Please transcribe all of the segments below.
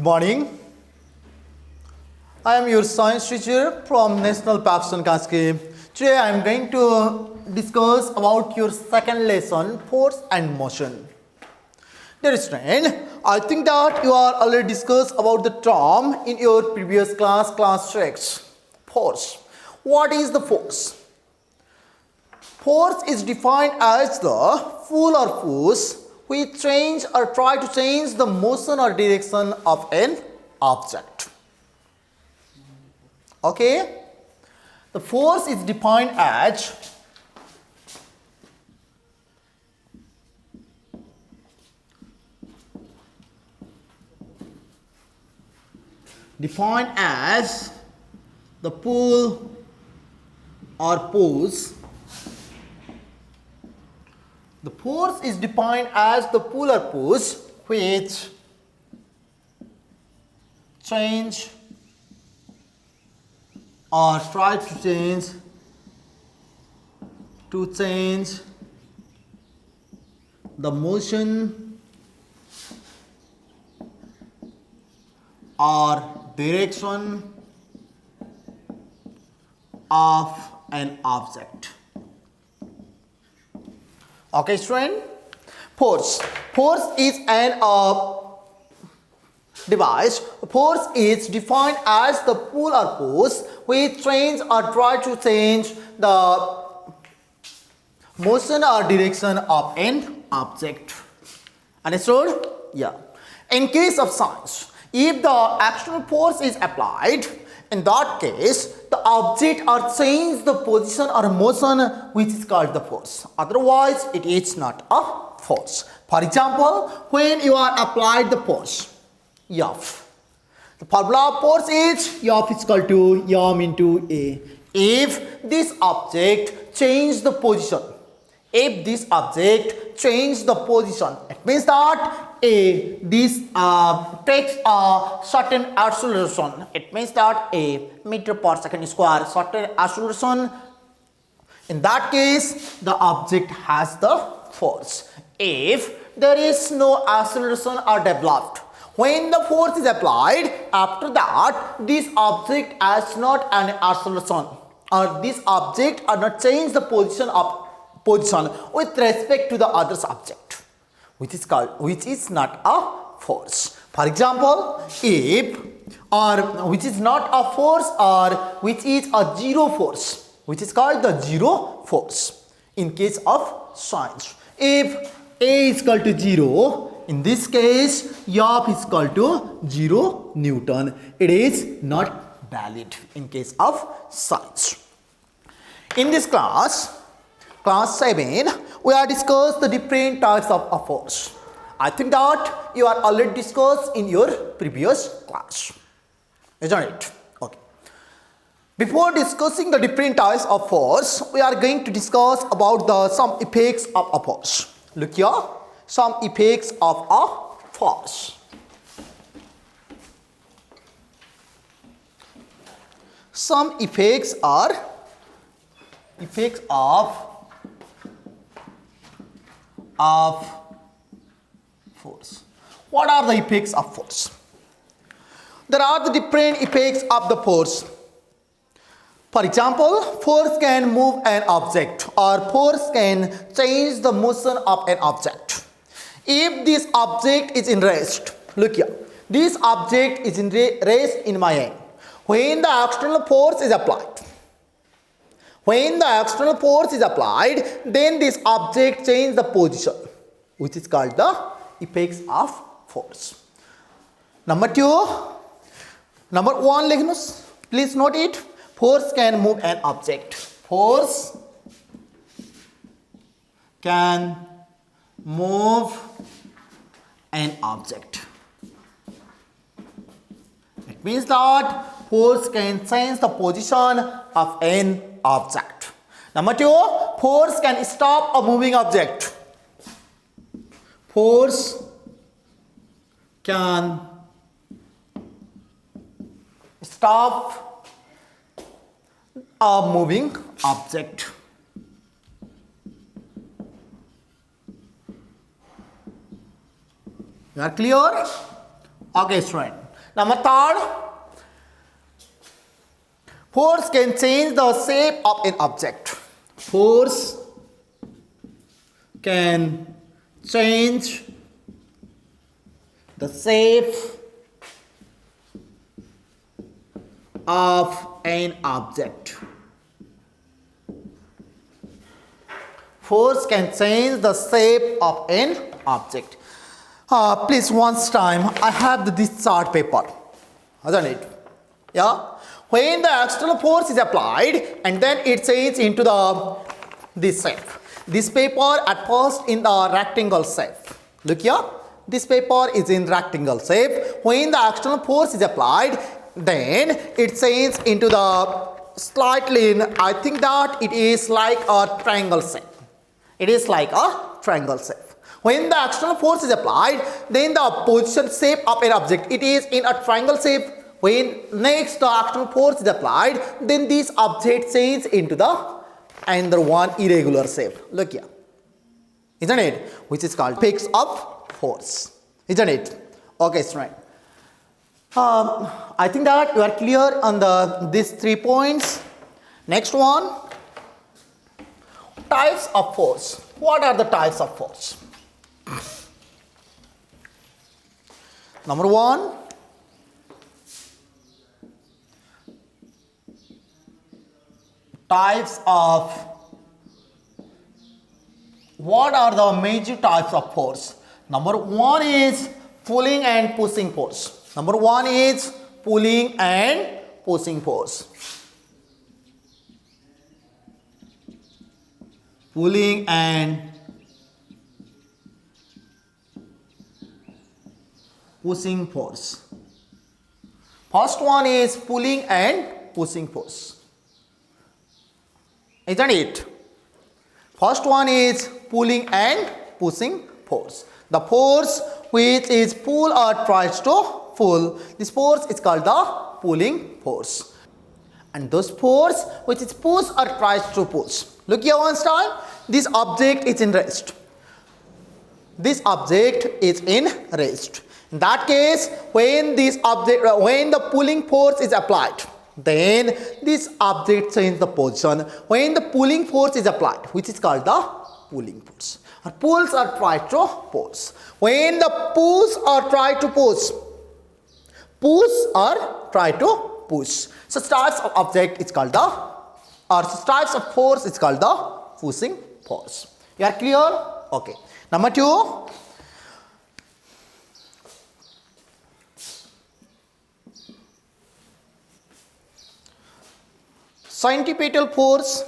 morning. I am your science teacher from National Papson Cascade. Today I am going to discuss about your second lesson, force and motion. Dear student, I think that you are already discussed about the term in your previous class 6. Force. What is the force? Force is defined as the pull or force which change or try to change the motion or direction of an object. Okay? The force is defined as the pull or push. The force is defined as the pull or push which change or try to change the motion or direction of an object. Okay, student? Force. Force is an device. Force is defined as the pull or push which change or try to change the motion or direction of an object. Understood? Yeah. In case of science, if the external force is applied, in that case, the object or change the position or motion which is called the force. Otherwise, it is not a force. For example, when you are applied the force, F. The formula of force is F is equal to M into A. If this object change the position, it means that this takes a certain acceleration. It means that a meter per second square certain acceleration. In that case, the object has the force. If there is no acceleration or developed, when the force is applied, after that, this object has not an acceleration, or this object are not change the position with respect to the other object, which is not a force. For example, which is not a force or which is a zero force, which is called the zero force. In case of science, if A is equal to 0, in this case, F is equal to 0 Newton. It is not valid in case of science. In this class 7, we are discussed the different types of a force. I think that you are already discussed in your previous class, isn't it? Okay. Before discussing the different types of force, we are going to discuss about some effects of a force. Look here, some effects of a force. Some effects are effects of force. What are the effects of force? There are the different effects of the force. For example, force can move an object or force can change the motion of an object. If this object is in rest, look here, this object is in rest in my hand. When the external force is applied, then this object changes the position, which is called the effects of force. Number 1, please note it. Force can move an object. Force can move an object. It means that force can change the position of an object. Number 2, force can stop a moving object. Force can stop a moving object. You are clear? Okay, student. Number third, force can change the shape of an object. Force can change the shape of an object. Force can change the shape of an object. Please, once time, I have this chart paper, isn't it? Yeah. When the external force is applied and then it changes into this shape. This paper at first in the rectangle shape. Look here. This paper is in rectangle shape. When the external force is applied, then it changes into the slightly, I think that it is like a triangle shape. It is like a triangle shape. When the external force is applied, then the position shape of an object, it is in a triangle shape. When next the external force is applied, then this object changes into the another one irregular shape. Look here. Isn't it? Which is called effects of force. Isn't it? Okay, student. I think that you are clear on these 3 points. Next one. Types of force. What are the types of force? Number 1. Types of, what are the major types of force? Number 1 is pulling and pushing force. Number 1 is pulling and pushing force. Pulling and pushing force. First one is pulling and pushing force. Isn't it? First one is pulling and pushing force. The force which is pull or tries to pull, this force is called the pulling force. And those force which is push or tries to push. Look here once time. This object is in rest. This object is in rest. In that case, when the pulling force is applied, then this object changes the position when the pulling force is applied, which is called the pulling force. Or pulls or try to push. When the push or try to push or try to push. So types of object is called types of force is called the pushing force. You are clear? Okay. Number 2. Centripetal force.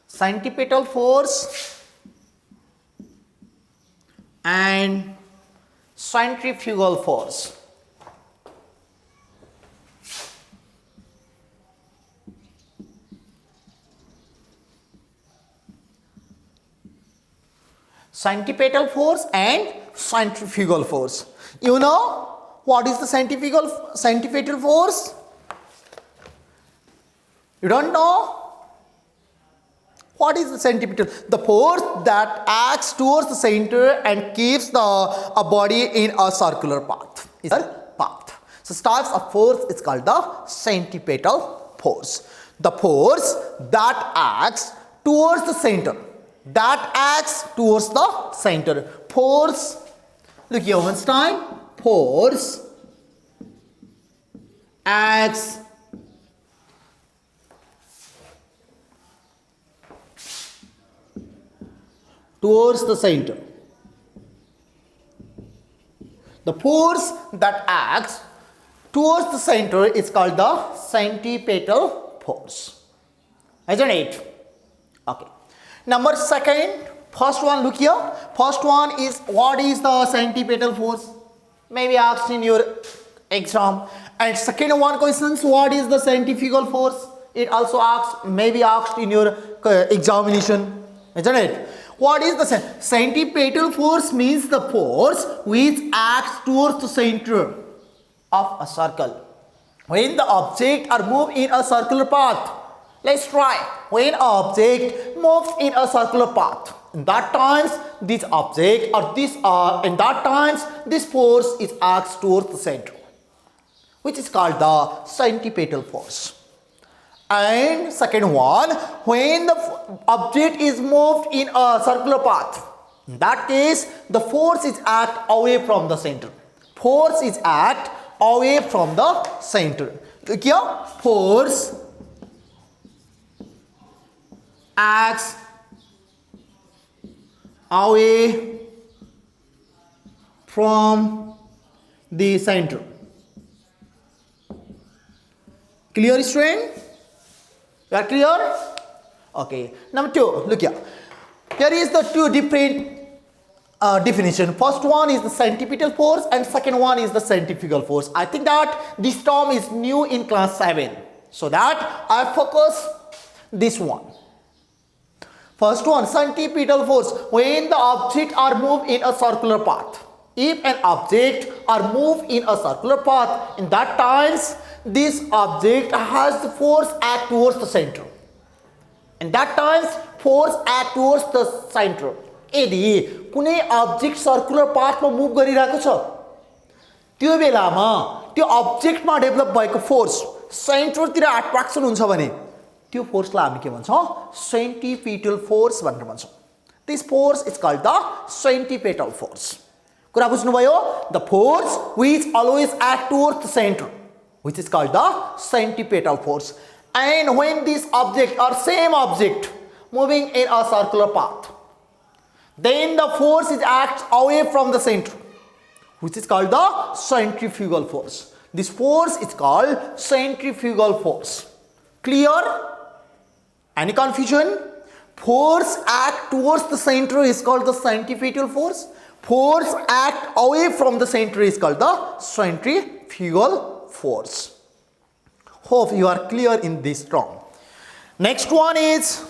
Centripetal force and centrifugal force. Centripetal force and centrifugal force. You know what is the centripetal force? You don't know? What is the centripetal? The force that acts towards the center and keeps a body in a circular path. Is a path. So types of force is called the centripetal force. The force that acts towards the center. That acts towards the center. Force. Look here once time. Force acts towards the center. The force that acts towards the center is called the centripetal force. Isn't it? Okay. Number 2. First one, look here. First one is, what is the centripetal force? Maybe asked in your exam. And second one questions, what is the centrifugal force? It also maybe asked in your examination. Isn't it? What is the centripetal force? Means the force which acts towards the center of a circle. When the object are moved in a circular path, Let's try. When an object moves in a circular path, in that times this object or this in that times this force is acts towards the center, which is called the centripetal force. And second one, when the object is moved in a circular path, in that case the force is act away from the center. Force is act away from the center. Look here, force acts away from the center. Clear, student? You are clear? Okay. Number 2, look here. Here is the two different definition. First one is the centripetal force and second one is the centrifugal force. I think that this term is new in class 7. So that I focus this one. First one, centripetal force. When the object are moved in a circular path. If an object are moved in a circular path, in that times this object has the force act towards the center. In that times force act towards the center. यदि कुनै object circular path मा move गरिरहेको छ, त्यो बेलामा त्यो object मा develop भएको force center तिर attraction हुन्छ भने त्यो force लाई हामी के भन्छौं? Centripetal force भनेर भन्छौं. This force is called the centripetal force. कुरा बुझ्नु भयो? The force which always act towards the center, which is called the centripetal force. And when this object or same object moving in a circular path, then the force is act away from the center, which is called the centrifugal force. This force is called centrifugal force. Clear? Any confusion? Force act towards the center is called the centripetal force. Force act away from the center is called the centrifugal force. Hope you are clear in this term. Next one is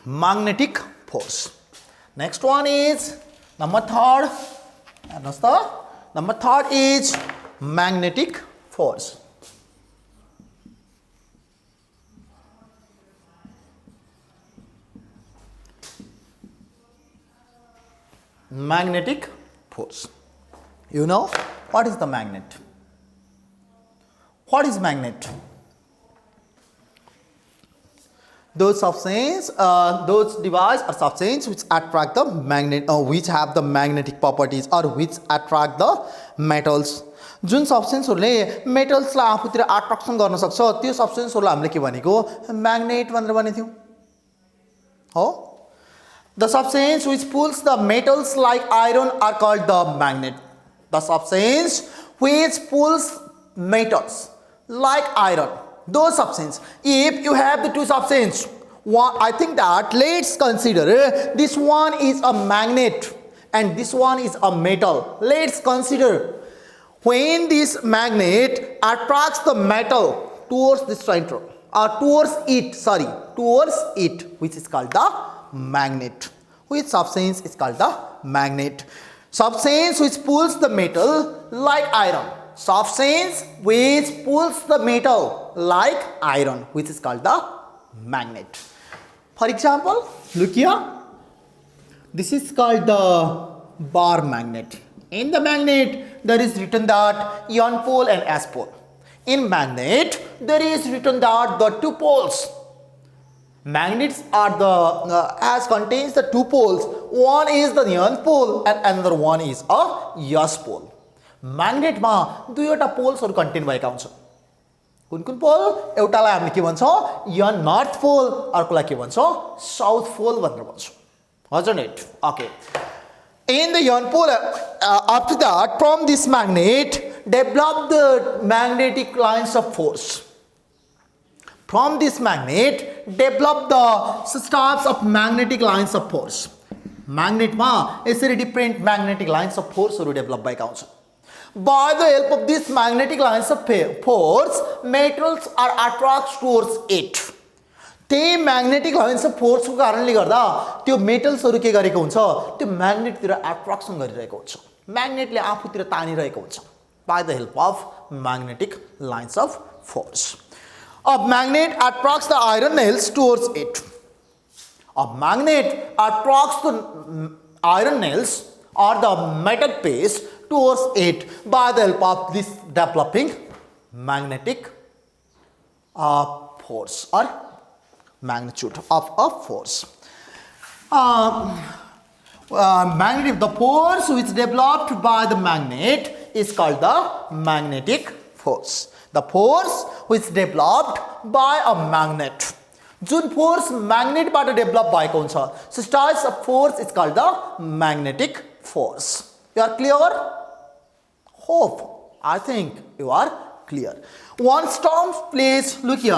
magnetic force. Next one is number 3rd. Number 3rd is magnetic force. Magnetic force. You know what is the magnet? What is magnet? Those substances, those devices or substances which attract the magnet, which have the magnetic properties or which attract the metals. जुन सब्स्टेन्सहरुले मेटल्सलाई आफूतिर attraction गर्न सक्छ त्यो सब्स्टेन्सहरुलाई हामीले के भनेको म्याग्नेट भनेर भनेथ्यौ हो. The substance which pulls the metals like iron are called the magnet. The substance which pulls metals like iron, those substances. If you have the two substances, I think that let's consider this one is a magnet and this one is a metal. Let's consider when this magnet attracts the metal towards the center or towards it, which is called the magnet. Which substance is called the magnet? Substance which pulls the metal like iron. Substance which pulls the metal like iron, which is called the magnet. For example, look here. This is called the bar magnet. In the magnet, there is written that N pole and S pole. In magnet, there is written that the two poles. Magnets are the as contains the two poles. One is the N pole and another one is a S pole. Magnet मा दुईवटा पोल्सहरु content भएका हुन्छन्. कुन कुन पोल? एउटालाई हामीले के भन्छौं? N north पोल, अर्कोलाई के भन्छौं? साउथ पोल भनेर भन्छौं. Wasn't it? Okay. In the N pole, after that, from this magnet, develop the magnetic lines of force. From this magnet, develop the systems of magnetic lines of force. Magnet ma यसरी different magnetic lines of force हरु develop भएका हुन्छन्. By the help of this magnetic lines of force, metals are attracted towards it. त्यही magnetic lines of force को कारणले गर्दा त्यो metals हरु के गरेको हुन्छ? त्यो magnet तिर attraction गरिरहेको हुन्छ. Magnet ले आफूतिर तानिरहेको हुन्छ. By the help of magnetic lines of force. A magnet attracts the iron nails towards it. A magnet attracts the iron nails or the metal paste towards it by the help of this developing magnetic force or magnitude of a force. The force which developed by the magnet is called the magnetic force. The force which developed by a magnet. जुन force म्याग्नेटबाट develop भएको हुन्छ such types of force is called the magnetic force. You are clear? Hope. I think you are clear. One storm place, look here.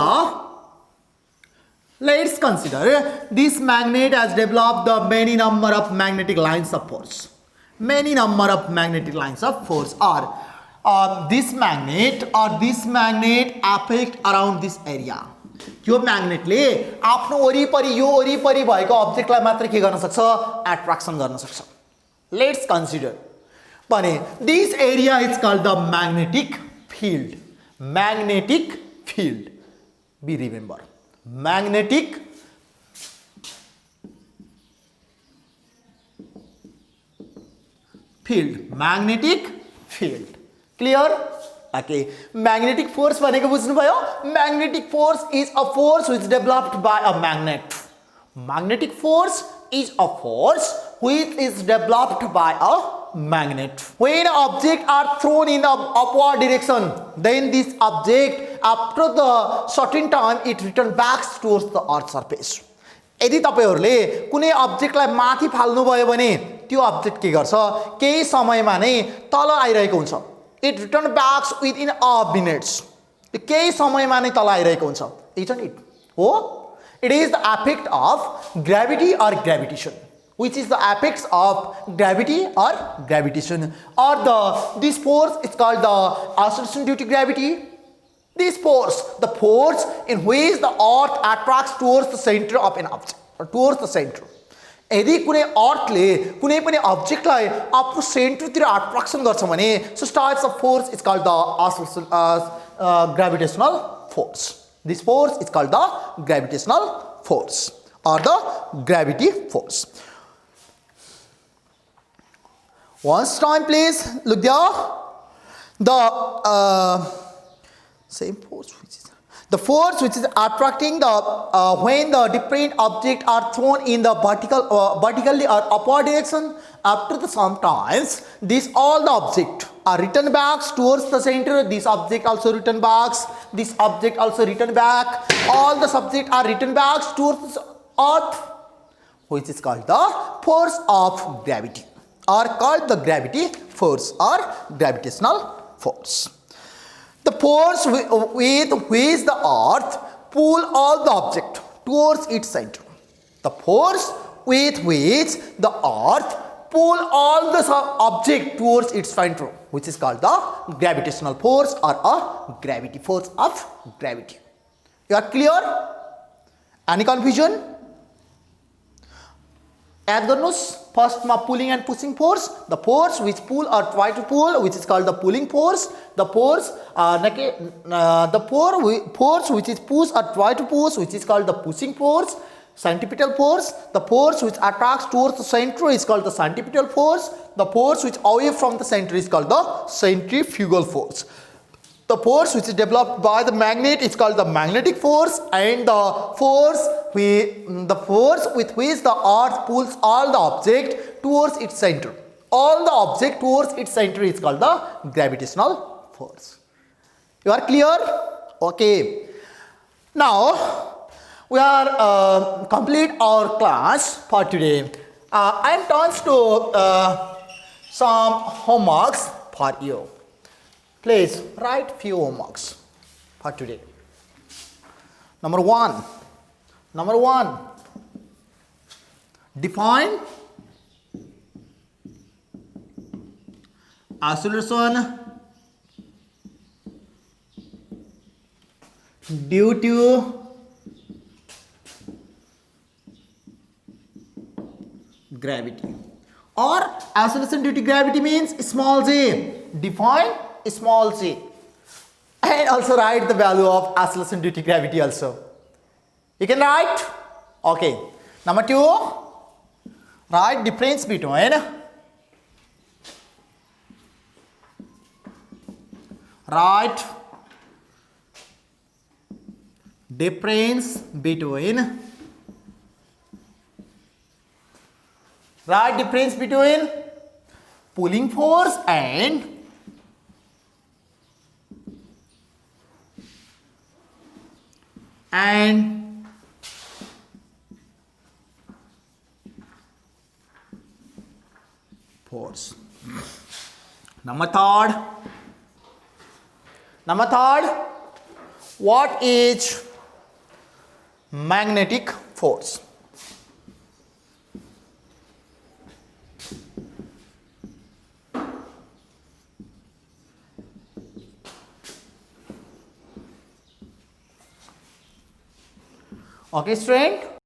Let's consider this magnet has developed the many number of magnetic lines of force. Many number of magnetic lines of force are this magnet affect around this area. यो म्याग्नेटले आफ्नो वरिपरि भएको अब्जेक्टलाई मात्र के गर्न सक्छ attraction गर्न सक्छ. Let's consider भने this area is called the magnetic field. Magnetic field, B remember, magnetic field, magnetic field. Clear? Okay, magnetic force भनेको बुझ्नुभयो? Magnetic force is a force which is developed by a magnet. Magnetic force is a force which is developed by a magnet. When objects are thrown in the upward direction, then this object after the certain time it returns back towards the earth surface. यदि तपाईहरुले कुनै अब्जेक्टलाई माथि फाल्नु भयो भने त्यो object के गर्छ? केही समयमा नै तल आइरहेको हुन्छ. It returns back within a minutes. केही समयमा नै तल आइरहेको हुन्छ. Isn't it? Oh, it is the effect of gravity or gravitation. Which is the effects of gravity or gravitation, or this force is called the acceleration due to gravity. This force, the force in which the earth attracts towards the center of an object, or towards the center. यदि कुनै अर्थले कुनै पनि अब्जेक्टलाई आफ्नो सेन्टरतिर attraction गर्छ भने such types of force is called the gravitational force. This force is called the gravitational force or the gravity force. Once time please, look there. The same force which is the force which is attracting the when the different objects are thrown in the vertically or upward direction, after the sometimes these all the objects are returned back towards the center. This object also return back, this object also return back, all the subjects are returned back towards the earth, which is called the force of gravity, or called the gravity force or gravitational force. The force with which the earth pull all the object towards its center. The force with which the earth pull all the object towards its center, which is called the gravitational force or a gravity force of gravity. You are clear? Any confusion? Add गर्नुस्. First ma pulling and pushing force. The force which pull or try to pull, which is called the pulling force. The force force which is push or try to push, which is called the pushing force. Centripetal force. The force which attracts towards the center is called the centripetal force. The force which away from the center is called the centrifugal force. The force which is developed by the magnet is called the magnetic force, and the force with which the earth pulls all the object towards its center. All the object towards its center is called the gravitational force. You are clear? Okay. Now we are complete our class for today. I am turns to some homeworks for you. Please write few homeworks for today. Number one, define acceleration due to gravity, or acceleration due to gravity means small g. Define small g. And also write the value of acceleration due to gravity also. You can write. Okay. Number 2, write difference between pulling force and force. Number third, what is magnetic force? Okay, student.